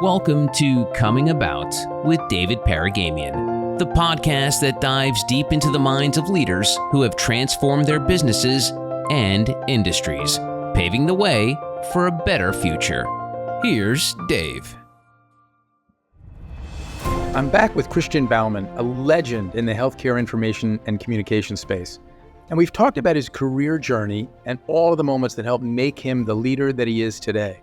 Welcome to Coming About with David Paragamian, the podcast that dives deep into the minds of leaders who have transformed their businesses and industries, paving the way for a better future. Here's Dave. I'm back with Christian Bauman, a legend in the healthcare information and communication space. And we've talked about his career journey and all of the moments that helped make him the leader that he is today.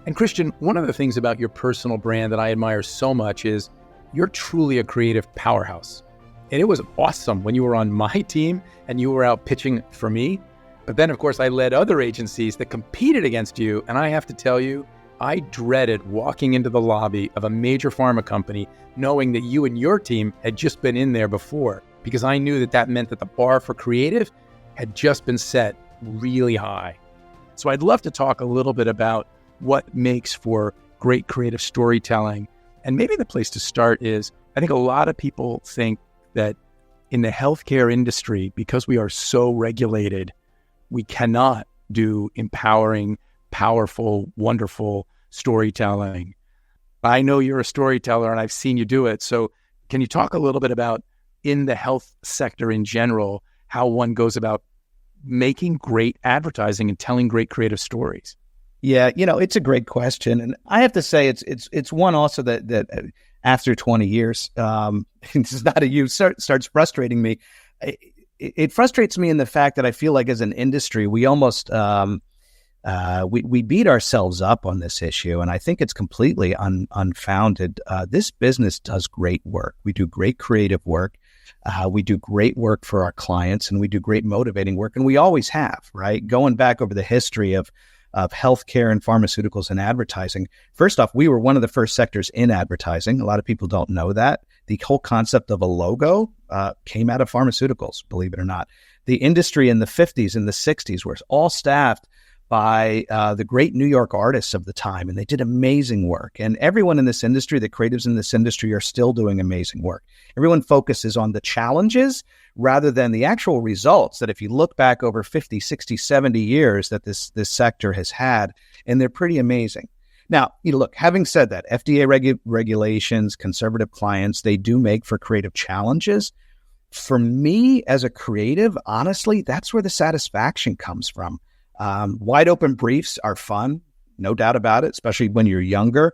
And Christian, one of the things about your personal brand that I admire so much is you're truly a creative powerhouse. And it was awesome when you were on my team and you were out pitching for me. But then, of course, I led other agencies that competed against you. And I have to tell you, I dreaded walking into the lobby of a major pharma company knowing that you and your team had just been in there before, because I knew that meant that the bar for creative had just been set really high. So I'd love to talk a little bit about what makes for great creative storytelling. And maybe the place to start is, I think a lot of people think that in the healthcare industry, because we are so regulated, we cannot do empowering, powerful, wonderful storytelling. I know you're a storyteller and I've seen you do it. So can you talk a little bit about, in the health sector in general, how one goes about making great advertising and telling great creative stories? Yeah, it's a great question. And I have to say it's one also that after 20 years, it's not starts frustrating me. It frustrates me in the fact that I feel like as an industry, we almost we beat ourselves up on this issue, and I think it's completely unfounded. This business does great work. We do great creative work. We do great work for our clients, and we do great motivating work, and we always have, right? Going back over the history of healthcare and pharmaceuticals and advertising. First off, we were one of the first sectors in advertising. A lot of people don't know that. The whole concept of a logo came out of pharmaceuticals, believe it or not. The industry in the 50s and the 60s was all staffed by the great New York artists of the time, and they did amazing work. And everyone in this industry, the creatives in this industry, are still doing amazing work. Everyone focuses on the challenges rather than the actual results that, if you look back over 50, 60, 70 years that this sector has had, and they're pretty amazing. Now, look, having said that, FDA regulations, conservative clients, they do make for creative challenges. For me as a creative, honestly, that's where the satisfaction comes from. Wide open briefs are fun, no doubt about it, especially when you're younger,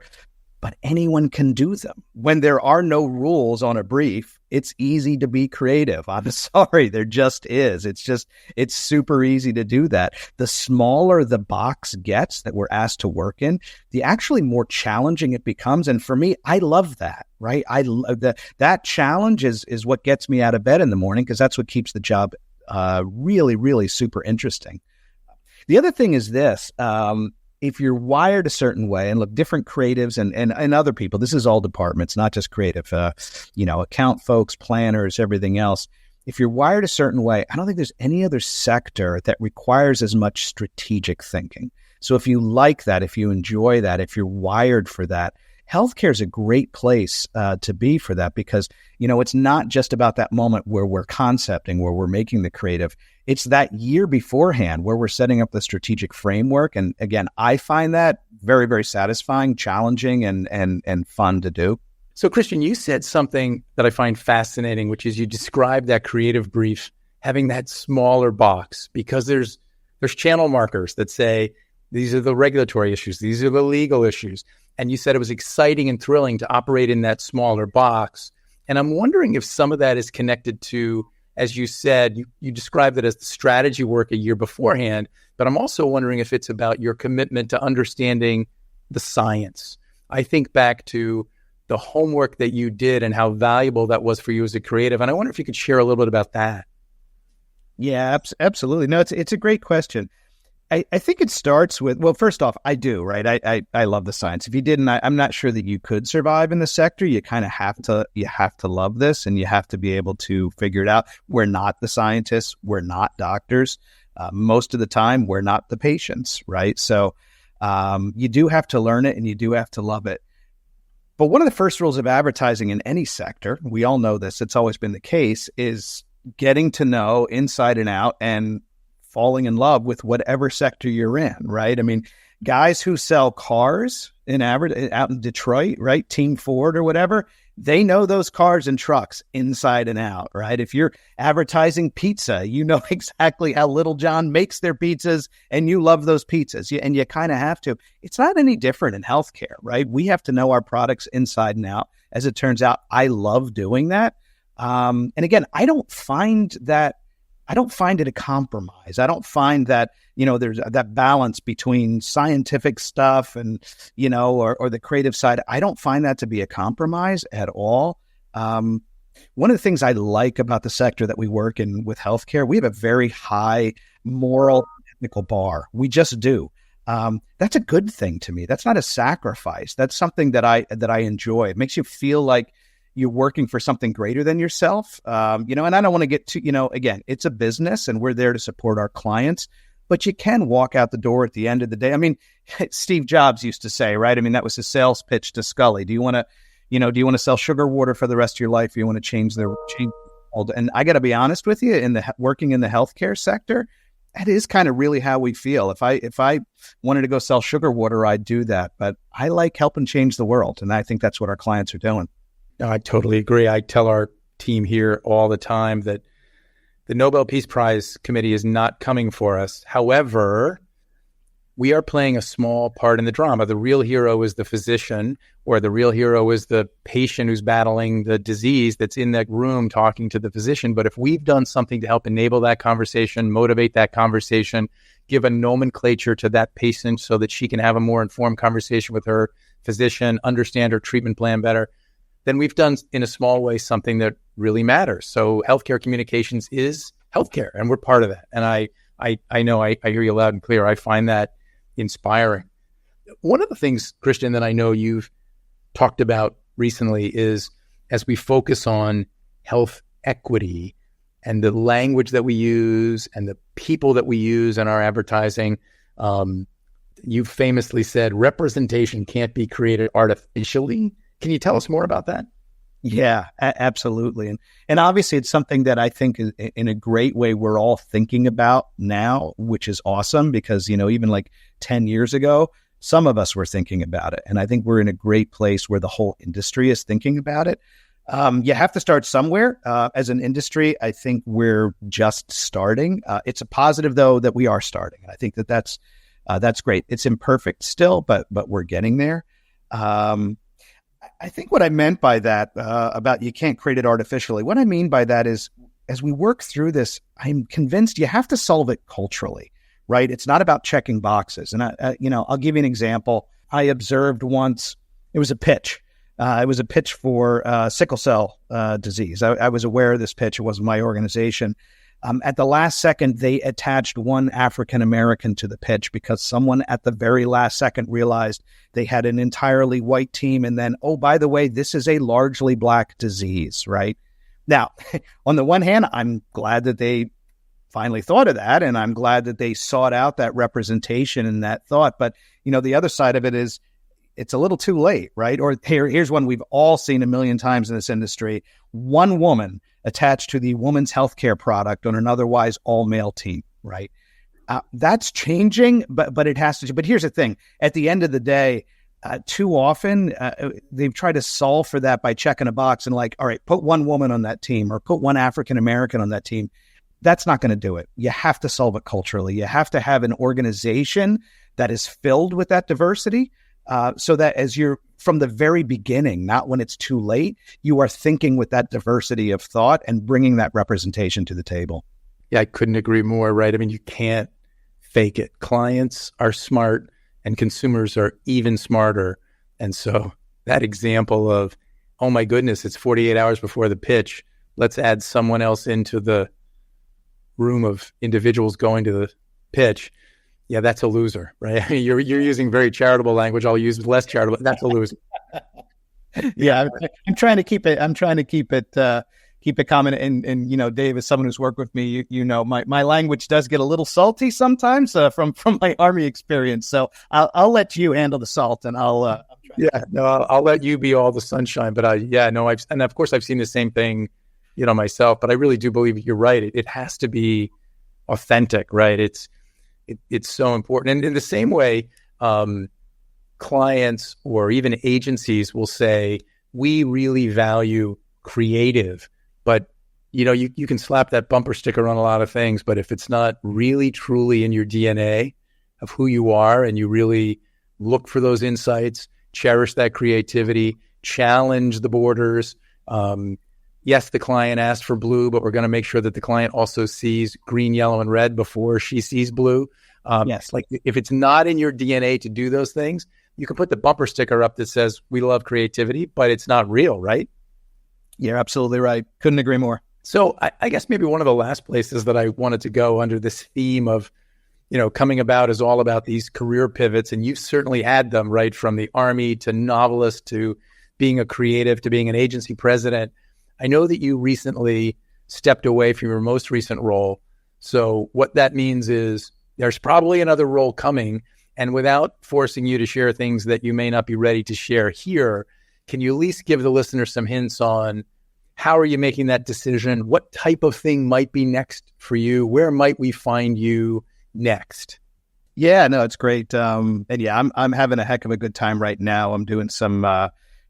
but anyone can do them. When there are no rules on a brief, it's easy to be creative. I'm sorry, there just is. It's super easy to do that. The smaller the box gets that we're asked to work in, the actually more challenging it becomes. And for me, I love that, right? I love that challenge is what gets me out of bed in the morning, because that's what keeps the job really, really super interesting. The other thing is this, if you're wired a certain way, and look, different creatives and other people, this is all departments, not just creative, account folks, planners, everything else. If you're wired a certain way, I don't think there's any other sector that requires as much strategic thinking. So if you like that, if you enjoy that, if you're wired for that, healthcare is a great place to be for that, because, it's not just about that moment where we're concepting, where we're making the creative. It's that year beforehand where we're setting up the strategic framework. And again, I find that very, very satisfying, challenging, and fun to do. So Christian, you said something that I find fascinating, which is you described that creative brief having that smaller box, because there's channel markers that say, these are the regulatory issues, these are the legal issues. And you said it was exciting and thrilling to operate in that smaller box. And I'm wondering if some of that is connected to, as you said, you described it as the strategy work a year beforehand, but I'm also wondering if it's about your commitment to understanding the science. I think back to the homework that you did and how valuable that was for you as a creative. And I wonder if you could share a little bit about that. Yeah, absolutely. No, it's a gret question. I think it starts with, well, first off, I do, right? I love the science. If you didn't, I'm not sure that you could survive in the sector. You kind of have to love this, and you have to be able to figure it out. We're not the scientists. We're not doctors. Most of the time, we're not the patients, right? So you do have to learn it, and you do have to love it. But one of the first rules of advertising in any sector, we all know this, it's always been the case, is getting to know inside and out and falling in love with whatever sector you're in, right? I mean, guys who sell cars out in Detroit, right? Team Ford or whatever, they know those cars and trucks inside and out, right? If you're advertising pizza, you know exactly how Little John makes their pizzas and you love those pizzas. And you kind of have to. It's not any different in healthcare, right? We have to know our products inside and out. As it turns out, I love doing that. And again, I don't find it a compromise. I don't find that, there's that balance between scientific stuff and, or the creative side. I don't find that to be a compromise at all. One of the things I like about the sector that we work in with healthcare, we have a very high moral, technical bar. We just do. That's a good thing to me. That's not a sacrifice. That's something that I enjoy. It makes you feel like you're working for something greater than yourself. And I don't want to get too, again, it's a business and we're there to support our clients, but you can walk out the door at the end of the day. I mean, Steve Jobs used to say, right? I mean, that was his sales pitch to Scully. Do you want to sell sugar water for the rest of your life? Or you want to change the world? And I got to be honest with you, working in the healthcare sector, that is kind of really how we feel. If I wanted to go sell sugar water, I'd do that. But I like helping change the world. And I think that's what our clients are doing. No, I totally agree. I tell our team here all the time that the Nobel Peace Prize Committee is not coming for us. However, we are playing a small part in the drama. The real hero is the physician, or the real hero is the patient who's battling the disease that's in that room talking to the physician. But if we've done something to help enable that conversation, motivate that conversation, give a nomenclature to that patient so that she can have a more informed conversation with her physician, understand her treatment plan better, then we've done in a small way something that really matters. So healthcare communications is healthcare, and we're part of that. And I know I hear you loud and clear. I find that inspiring. One of the things, Christian, that I know you've talked about recently is as we focus on health equity and the language that we use and the people that we use in our advertising, you famously said representation can't be created artificially. Can you tell us more about that? Yeah, absolutely. And obviously it's something that I think is, in a great way we're all thinking about now, which is awesome because, even like 10 years ago, some of us were thinking about it. And I think we're in a great place where the whole industry is thinking about it. You have to start somewhere. As an industry, I think we're just starting. It's a positive, though, that we are starting. And I think that's great. It's imperfect still, but we're getting there. I think what I meant by that, about you can't create it artificially, what I mean by that is, as we work through this, I'm convinced you have to solve it culturally, right? It's not about checking boxes. And I'll give you an example. I observed once, it was a pitch. It was a pitch for sickle cell disease. I was aware of this pitch. It wasn't my organization. At the last second, they attached one African-American to the pitch because someone at the very last second realized they had an entirely white team. And then, oh, by the way, this is a largely Black disease, right? Now, on the one hand, I'm glad that they finally thought of that. And I'm glad that they sought out that representation and that thought. But, the other side of it is it's a little too late, right? Or here's one we've all seen a million times in this industry. One woman attached to the woman's healthcare product on an otherwise all-male team, right? That's changing, but it has to. But here's the thing. At the end of the day, too often, they've tried to solve for that by checking a box and like, all right, put one woman on that team or put one African-American on that team. That's not going to do it. You have to solve it culturally. You have to have an organization that is filled with that diversity, so that as you're from the very beginning, not when it's too late, you are thinking with that diversity of thought and bringing that representation to the table. Yeah, I couldn't agree more, right? I mean, you can't fake it. Clients are smart and consumers are even smarter. And so that example of, oh my goodness, it's 48 hours before the pitch. Let's add someone else into the room of individuals going to the pitch. Yeah, that's a loser, right? You're using very charitable language. I'll use less charitable. That's a loser. Yeah, I'm trying to keep it common. And Dave, as someone who's worked with me, my language does get a little salty sometimes from my Army experience. So I'll let you handle the salt, and I'll let you be all the sunshine. But of course I've seen the same thing, myself. But I really do believe you're right. It has to be authentic, right? It's so important. And in the same way, clients or even agencies will say, we really value creative, but you can slap that bumper sticker on a lot of things, but if it's not really truly in your DNA of who you are and you really look for those insights, cherish that creativity, challenge the borders. Yes, the client asked for blue, but we're going to make sure that the client also sees green, yellow, and red before she sees blue. Yes. Like if it's not in your DNA to do those things, you can put the bumper sticker up that says, we love creativity, but it's not real, right? You're absolutely right. Couldn't agree more. So I guess maybe one of the last places that I wanted to go under this theme of, coming about is all about these career pivots. And you've certainly had them, right? From the Army to novelist to being a creative to being an agency president. I know that you recently stepped away from your most recent role. So what that means is there's probably another role coming. And without forcing you to share things that you may not be ready to share here, can you at least give the listener some hints on how are you making that decision? What type of thing might be next for you? Where might we find you next? Yeah, no, it's great. And yeah, I'm having a heck of a good time right now. I'm doing some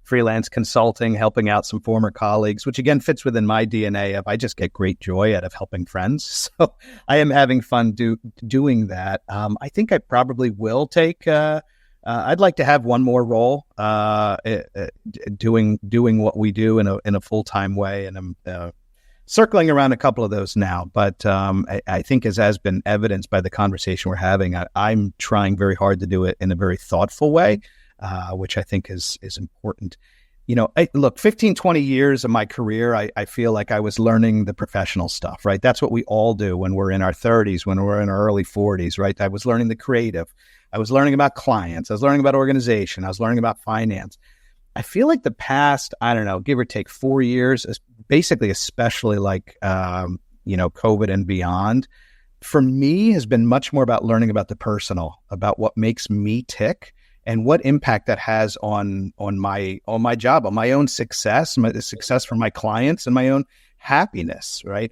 freelance consulting, helping out some former colleagues, which again fits within my DNA of I just get great joy out of helping friends. So I am having fun doing that. I think I probably will take. I'd like to have one more role doing what we do in a full-time way, and I'm circling around a couple of those now. But I think, as has been evidenced by the conversation we're having, I'm trying very hard to do it in a very thoughtful way, which I think is important. Look, 15, 20 years of my career, I feel like I was learning the professional stuff, right? That's what we all do when we're in our 30s, when we're in our early 40s, right? I was learning the creative. I was learning about clients. I was learning about organization. I was learning about finance. I feel like the past, I don't know, give or take 4 years, basically, especially like, COVID and beyond, for me has been much more about learning about the personal, about what makes me tick and what impact that has on my job, on my own success, the success for my clients and my own happiness, right?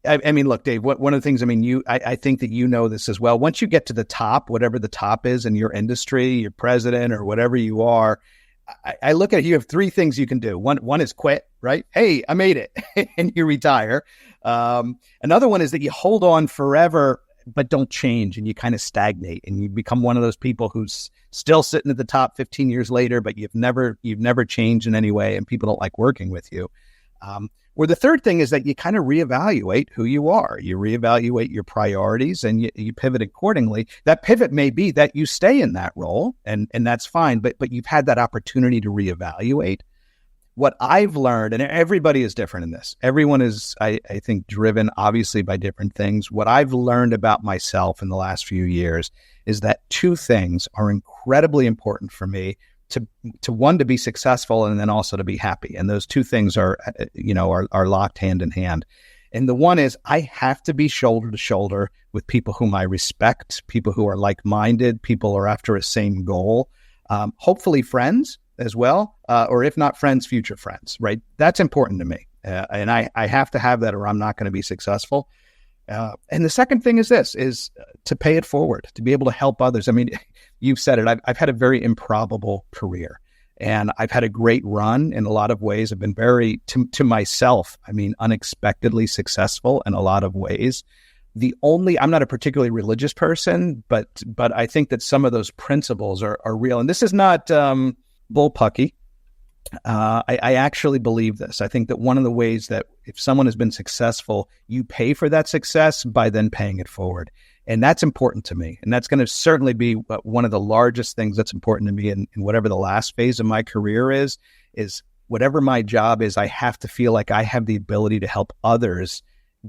I mean, look, Dave, one of the things, I think that you know this as well. Once you get to the top, whatever the top is in your industry, your president or whatever you are, I look at it, you have three things you can do. One is quit, right? Hey, I made it, and you retire. Another one is that you hold on forever, but don't change, and you kind of stagnate, and you become one of those people who's still sitting at the top 15 years later, but you've never changed in any way, and people don't like working with you. Or the third thing is that you kind of reevaluate who you are. You reevaluate your priorities and you pivot accordingly. That pivot may be that you stay in that role and that's fine, but you've had that opportunity to reevaluate. What I've learned, and everybody is different in this. Everyone is, I think, driven obviously by different things. What I've learned about myself in the last few years is that two things are incredibly important for me to one, to be successful, and then also to be happy. And those two things are locked hand in hand. And the one is I have to be shoulder to shoulder with people whom I respect, people who are like-minded, people who are after a same goal, hopefully friends as well, or if not friends, future friends, right? That's important to me. And I have to have that or I'm not going to be successful. And the second thing is to pay it forward, to be able to help others. I mean, you've said it. I've had a very improbable career, and I've had a great run in a lot of ways. I've been very, to myself, unexpectedly successful in a lot of ways. I'm not a particularly religious person, but I think that some of those principles are real. And this is not bullpucky. I actually believe this. I think that one of the ways that if someone has been successful, you pay for that success by then paying it forward. And that's important to me. And that's going to certainly be one of the largest things that's important to me in whatever the last phase of my career is whatever my job is, I have to feel like I have the ability to help others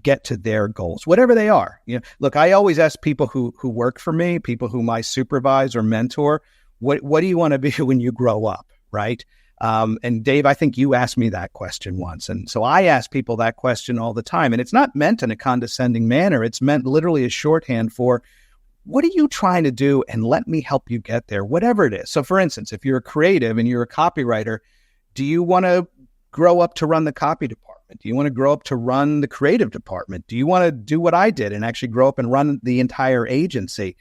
get to their goals, whatever they are. Look, I always ask people who work for me, people whom I supervise or mentor, what do you want to be when you grow up, right? And Dave, I think you asked me that question once. And so I ask people that question all the time. And it's not meant in a condescending manner. It's meant literally as shorthand for, what are you trying to do? And let me help you get there, whatever it is. So for instance, if you're a creative and you're a copywriter, do you want to grow up to run the copy department? Do you want to grow up to run the creative department? Do you want to do what I did and actually grow up and run the entire agency?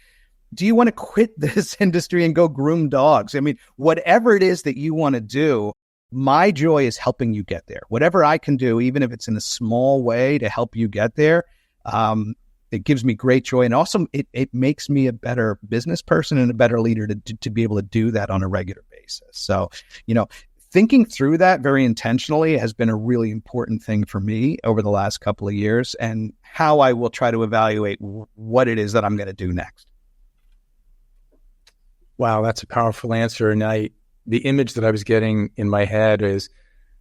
do you want to quit this industry and go groom dogs? I mean, whatever it is that you want to do, my joy is helping you get there. Whatever I can do, even if it's in a small way to help you get there, it gives me great joy. And also it makes me a better business person and a better leader to be able to do that on a regular basis. So, thinking through that very intentionally has been a really important thing for me over the last couple of years, and how I will try to evaluate what it is that I'm going to do next. Wow, that's a powerful answer. And the image that I was getting in my head is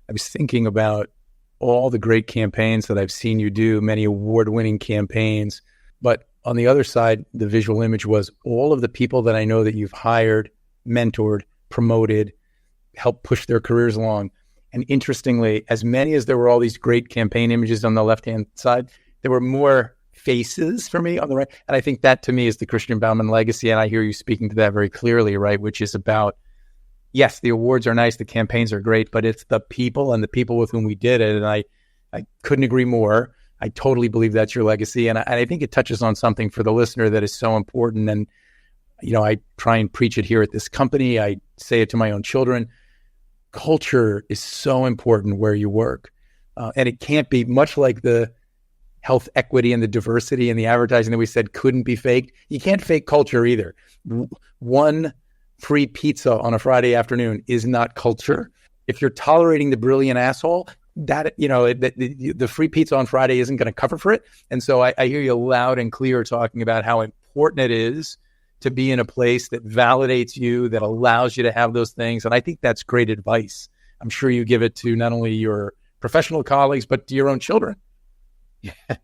I was thinking about all the great campaigns that I've seen you do, many award-winning campaigns. But on the other side, the visual image was all of the people that I know that you've hired, mentored, promoted, helped push their careers along. And interestingly, as many as there were all these great campaign images on the left-hand side, there were more faces for me on the right. And I think that to me is the Christian Bauman legacy. And I hear you speaking to that very clearly, right? Which is about, yes, the awards are nice, the campaigns are great, but it's the people and the people with whom we did it. And I couldn't agree more. I totally believe that's your legacy. And I think it touches on something for the listener that is so important. And, I try and preach it here at this company. I say it to my own children. Culture is so important where you work. And it can't be much like the health equity and the diversity and the advertising that we said couldn't be faked. You can't fake culture either. One free pizza on a Friday afternoon is not culture. If you're tolerating the brilliant asshole, that the free pizza on Friday isn't going to cover for it. And so I hear you loud and clear talking about how important it is to be in a place that validates you, that allows you to have those things. And I think that's great advice. I'm sure you give it to not only your professional colleagues, but to your own children.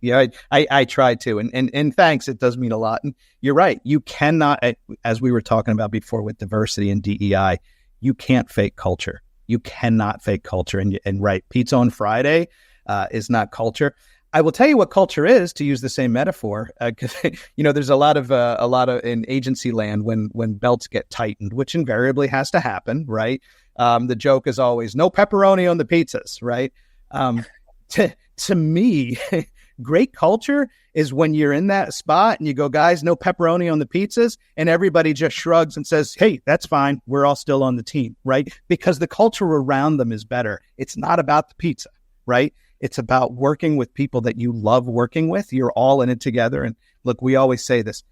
Yeah, I try to. And thanks. It does mean a lot. And you're right. You cannot, as we were talking about before with diversity and DEI, you can't fake culture. You cannot fake culture. And right, pizza on Friday is not culture. I will tell you what culture is, to use the same metaphor, because there's a lot of in agency land when belts get tightened, which invariably has to happen, right? The joke is always no pepperoni on the pizzas, right? To me, great culture is when you're in that spot and you go, guys, no pepperoni on the pizzas, and everybody just shrugs and says, hey, that's fine. We're all still on the team, right? Because the culture around them is better. It's not about the pizza, right? It's about working with people that you love working with. You're all in it together. And look, we always say this,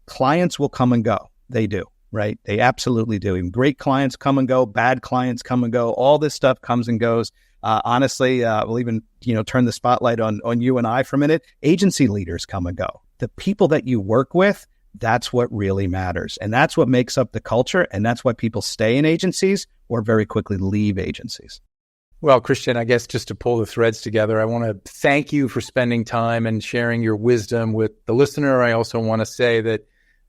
clients will come and go. They do, right? They absolutely do. Even great clients come and go, bad clients come and go. All this stuff comes and goes. Honestly, we'll even, turn the spotlight on you and I for a minute. Agency leaders come and go. The people that you work with, that's what really matters. And that's what makes up the culture. And that's why people stay in agencies or very quickly leave agencies. Well, Christian, I guess just to pull the threads together, I want to thank you for spending time and sharing your wisdom with the listener. I also want to say that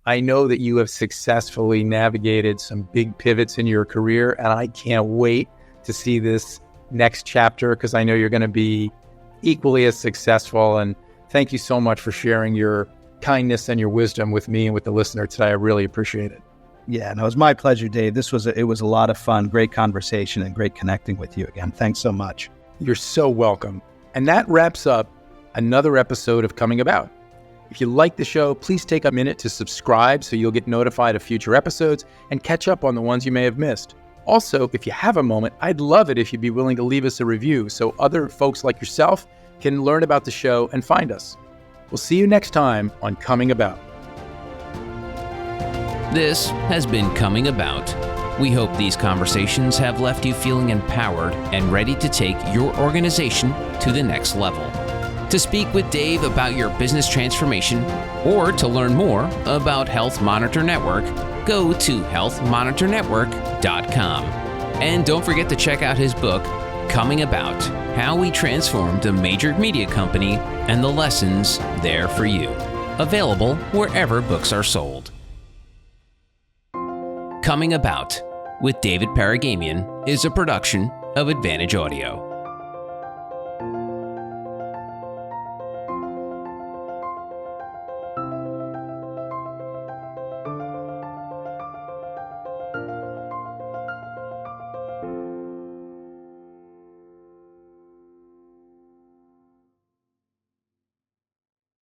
I know that you have successfully navigated some big pivots in your career, and I can't wait to see this next chapter because I know you're going to be equally as successful. And thank you so much for sharing your kindness and your wisdom with me and with the listener today. I really appreciate it. Yeah, no, it was my pleasure, Dave. It was a lot of fun, great conversation, and great connecting with you again. Thanks so much. You're so welcome. And that wraps up another episode of Coming About. If you like the show, please take a minute to subscribe so you'll get notified of future episodes and catch up on the ones you may have missed. Also, if you have a moment, I'd love it if you'd be willing to leave us a review so other folks like yourself can learn about the show and find us. We'll see you next time on Coming About. This has been Coming About. We hope these conversations have left you feeling empowered and ready to take your organization to the next level. To speak with Dave about your business transformation or to learn more about Health Monitor Network, go to healthmonitornetwork.com. And don't forget to check out his book, Coming About, How We Transformed a Major Media Company and the Lessons There for You. Available wherever books are sold. Coming About with David Paragamian is a production of Advantage Audio.